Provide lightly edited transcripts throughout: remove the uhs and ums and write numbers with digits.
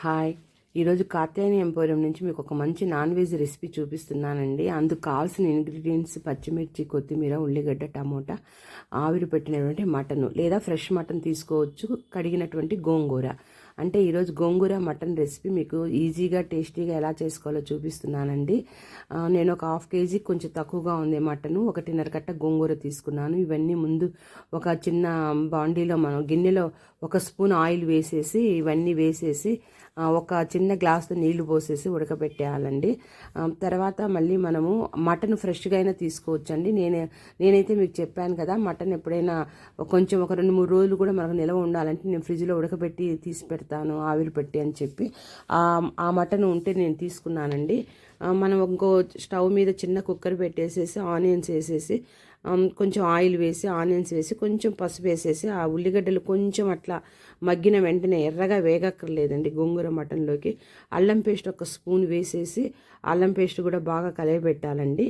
Hi, ఈరోజు Katyayani emporium నుంచి మీకు ఒక మంచి నాన్ వెజ్ రెసిపీ చూపిస్తున్నానండి. అందుకు కావాల్సిన ఇంగ్రీడియంట్స్ పచ్చిమిర్చి, కొత్తిమీర, ఉల్లిగడ్డ, టమోటా, ఆవిరి పెట్టినటువంటి మటన్ లేదా ఫ్రెష్ మటన్ తీసుకోవచ్చు, కడిగినటువంటి గోంగూర. అంటే ఈరోజు గోంగూర మటన్ రెసిపీ మీకు ఈజీగా టేస్టీగా ఎలా చేసుకోవాలో చూపిస్తున్నానండి. నేను ఒక 1/2 కేజీ కొంచెం తక్కువగా ఉంది మటను, 1.5 కట్ట గోంగూర తీసుకున్నాను. ఇవన్నీ ముందు ఒక చిన్న బాండీలో మనం గిన్నెలో 1 స్పూన్ ఆయిల్ వేసేసి ఇవన్నీ వేసేసి ఒక చిన్న గ్లాసు నీళ్లు పోసేసి ఉడకబెట్టేయాలండి. తర్వాత మళ్ళీ మనము మటన్ ఫ్రెష్గా అయినా తీసుకోవచ్చండి. నేనైతే మీకు చెప్పాను కదా, మటన్ ఎప్పుడైనా కొంచెం ఒక 2-3 రోజులు కూడా మనకు నిల్వ ఉండాలంటే నేను ఫ్రిడ్జ్లో ఉడకబెట్టి తీసి పెడతాను ఆవిరి పెట్టి అని చెప్పి ఆ మటన్ ఉంటే నేను తీసుకున్నానండి. మనం ఇంకో స్టవ్ మీద చిన్న కుక్కర్ పెట్టేసేసి ఆనియన్స్ వేసేసి కొంచెం ఆయిల్ వేసి ఆనియన్స్ వేసి కొంచెం పసుపు వేసేసి ఆ ఉల్లిగడ్డలు కొంచెం అట్లా మగ్గిన వెంటనే ఎర్రగా వేగక్కర్లేదండి గోంగూర మటన్లోకి. అల్లం పేస్ట్ 1 స్పూన్ వేసేసి అల్లం పేస్ట్ కూడా బాగా కలయబెట్టాలండి.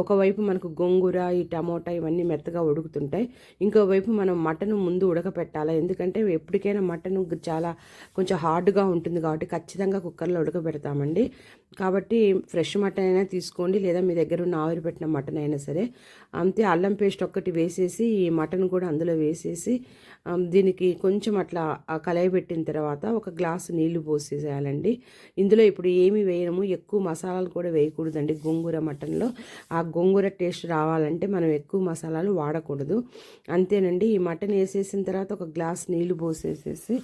ఒకవైపు మనకు గోంగూర, ఈ టమోటా ఇవన్నీ మెత్తగా ఉడుకుతుంటాయి, ఇంకోవైపు మనం మటన్ ముందు ఉడకపెట్టాలి. ఎందుకంటే ఎప్పటికైనా మటన్ చాలా కొంచెం హార్డ్గా ఉంటుంది కాబట్టి ఖచ్చితంగా కుక్కర్లో ఉడకబెడతామండి. కాబట్టి ఫ్రెష్ మటన్ అయినా తీసుకోండి, లేదా మీ దగ్గర ఉన్న ఆవిరి పెట్టిన మటన్ అయినా సరే. అంతే, అల్లం పేస్ట్ ఒక్కటి వేసేసి ఈ మటన్ కూడా అందులో వేసేసి దీనికి కొంచెం అట్లా కలయబెట్టిన తర్వాత 1 గ్లాసు నీళ్లు పోసేసేయాలండి. ఇందులో ఇప్పుడు ఏమి వేయము, ఎక్కువ మసాలాలు కూడా వేయకూడదండి గోంగూర మటన్లో. ఆ గోంగూర టేస్ట్ రావాలంటే మనం ఎక్కువ మసాలాలు వాడకూడదు. అంతేనండి. ఈ మటన్ వేసేసిన తర్వాత 1 గ్లాస్ నీళ్లు పోసేసేసి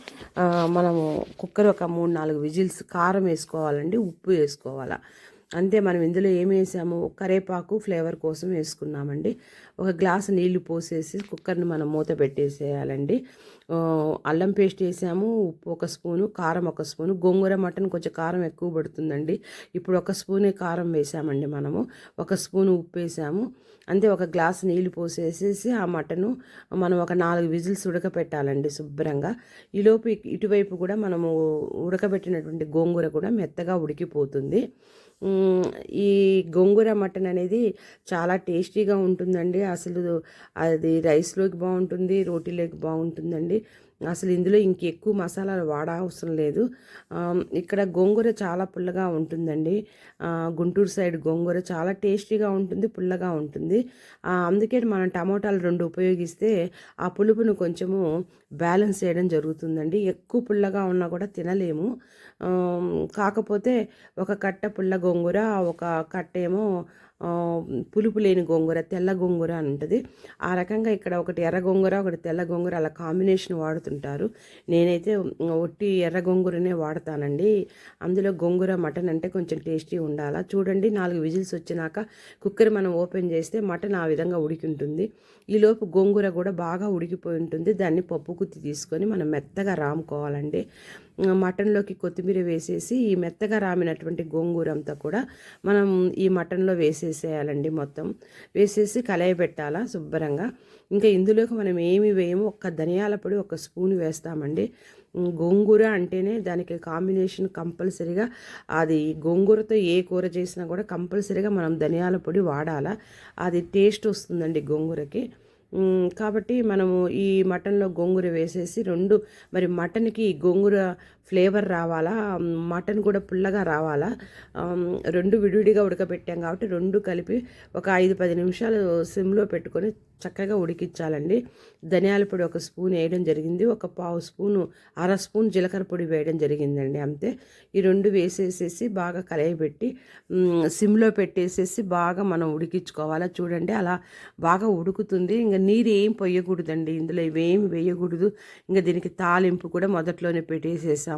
మనము కుక్కర్ ఒక 3-4 విజిల్స్, కారం వేసుకోవాలండి, ఉప్పు వేసుకోవాలా. అంతే, మనం ఇందులో ఏమి వేసాము, కరేపాకు ఫ్లేవర్ కోసం వేసుకున్నామండి. 1 గ్లాసు నీళ్లు పోసేసి కుక్కర్ని మనం మూత పెట్టేసేయాలండి. అల్లం పేస్ట్ వేసాము, ఉప్పు 1 స్పూను, కారం 1 స్పూను. గోంగూర మటన్ కొంచెం కారం ఎక్కువ పడుతుందండి. ఇప్పుడు 1 స్పూనే కారం వేసామండి మనము, 1 స్పూను ఉప్పు వేసాము. అంతే, 1 గ్లాసు నీళ్లు పోసేసేసి ఆ మటను మనం ఒక 4 విజిల్స్ ఉడకపెట్టాలండి శుభ్రంగా. ఈలోపు ఇటువైపు కూడా మనము ఉడకబెట్టినటువంటి గోంగూర కూడా మెత్తగా ఉడికిపోతుంది. ఈ గోంగూర మటన్ అనేది చాలా టేస్టీగా ఉంటుందండి. అసలు అది రైస్లోకి బాగుంటుంది, రోటీలోకి బాగుంటుందండి. అసలు ఇందులో ఇంకెక్కువ మసాలాలు వాడవసరం లేదు. ఇక్కడ గోంగూర చాలా పుల్లగా ఉంటుందండి. గుంటూరు సైడ్ గోంగూర చాలా టేస్టీగా ఉంటుంది, పుల్లగా ఉంటుంది. అందుకే మనం టమోటాలు 2 ఉపయోగిస్తే ఆ పులుపును కొంచెము బ్యాలెన్స్ చేయడం జరుగుతుందండి. ఎక్కువ పుల్లగా ఉన్నా కూడా తినలేము. కాకపోతే 1 కట్ట పుల్ల గోంగూర, 1 కట్ట ఏమో పులుపు లేని గోంగూర, తెల్ల గోంగూర అని ఉంటుంది. ఆ రకంగా ఇక్కడ ఒకటి ఎర్ర గోంగూర, ఒకటి తెల్ల గోంగూర అలా కాంబినేషన్ వాడుతుంటారు. నేనైతే ఒట్టి ఎర్ర గోంగూరనే వాడతానండి. అందులో గోంగూర మటన్ అంటే కొంచెం టేస్టీ ఉండాలా. చూడండి, 4 విజిల్స్ వచ్చినాక కుక్కర్ మనం ఓపెన్ చేస్తే మటన్ ఆ విధంగా ఉడికి ఉంటుంది. ఈలోపు గోంగూర కూడా బాగా ఉడికిపోయి ఉంటుంది. దాన్ని పప్పు గుత్తి తీసుకొని మనం మెత్తగా రాముకోవాలండి. మటన్లోకి కొత్తిమీర వేసేసి ఈ మెత్తగా రామినటువంటి గోంగూర అంతా కూడా మనం ఈ మటన్లో వేసేసేయాలండి. మొత్తం వేసేసి కలయబెట్టాలా శుభ్రంగా. ఇంకా ఇందులోకి మనం ఏమి వేయము, 1 ధనియాల పొడి 1 స్పూన్ వేస్తామండి. గోంగూర అంటేనే దానికి కాంబినేషన్ కంపల్సరీగా, అది గోంగూరతో ఏ కూర చేసినా కూడా కంపల్సరీగా మనం ధనియాల పొడి వాడాలా. అది టేస్ట్ వస్తుందండి గోంగూరకి. కాబట్టి మనము ఈ మటన్లో గోంగూర వేసేసి మరి మటన్కి గోంగూర ఫ్లేవర్ రావాలా, మటన్ కూడా పుల్లగా రావాలా. 2 విడివిడిగా ఉడకబెట్టాం కాబట్టి 2 కలిపి ఒక 5-10 నిమిషాలు సిమ్లో పెట్టుకొని చక్కగా ఉడికించాలండి. ధనియాల పొడి 1 స్పూన్ వేయడం జరిగింది, 1/2 స్పూను, 1/2 స్పూన్ జీలకర్ర పొడి వేయడం జరిగిందండి. అంతే, ఈ 2 వేసేసేసి బాగా కలయబెట్టి సిమ్లో పెట్టేసేసి బాగా మనం ఉడికించుకోవాలా. చూడండి, అలా బాగా ఉడుకుతుంది. ఇంకా నీరు ఏం పొయ్యకూడదండి, ఇందులో ఇవేం వేయకూడదు. ఇంకా దీనికి తాలింపు కూడా మొదట్లోనే పెట్టేసేసాము.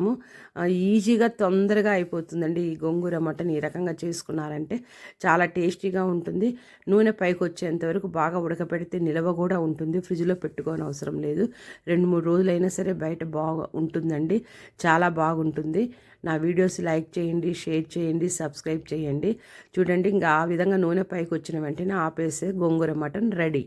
ఈజీగా తొందరగా అయిపోతుందండి ఈ గోంగూర మటన్. ఈ రకంగా చేసుకున్నారంటే చాలా టేస్టీగా ఉంటుంది. నూనె పైకి వచ్చేంత వరకు బాగా ఉడకపెడితే నిలవ కూడా ఉంటుంది, ఫ్రిడ్జ్లో పెట్టుకోని అవసరం లేదు. 2-3 రోజులైనా సరే బయట బాగా ఉంటుందండి, చాలా బాగుంటుంది. నా వీడియోస్ లైక్ చేయండి, షేర్ చేయండి, సబ్స్క్రైబ్ చేయండి. చూడండి, ఇంకా ఆ విధంగా నూనె పైకి వచ్చిన వెంటనే ఆపేసే గోంగూర మటన్ రెడీ.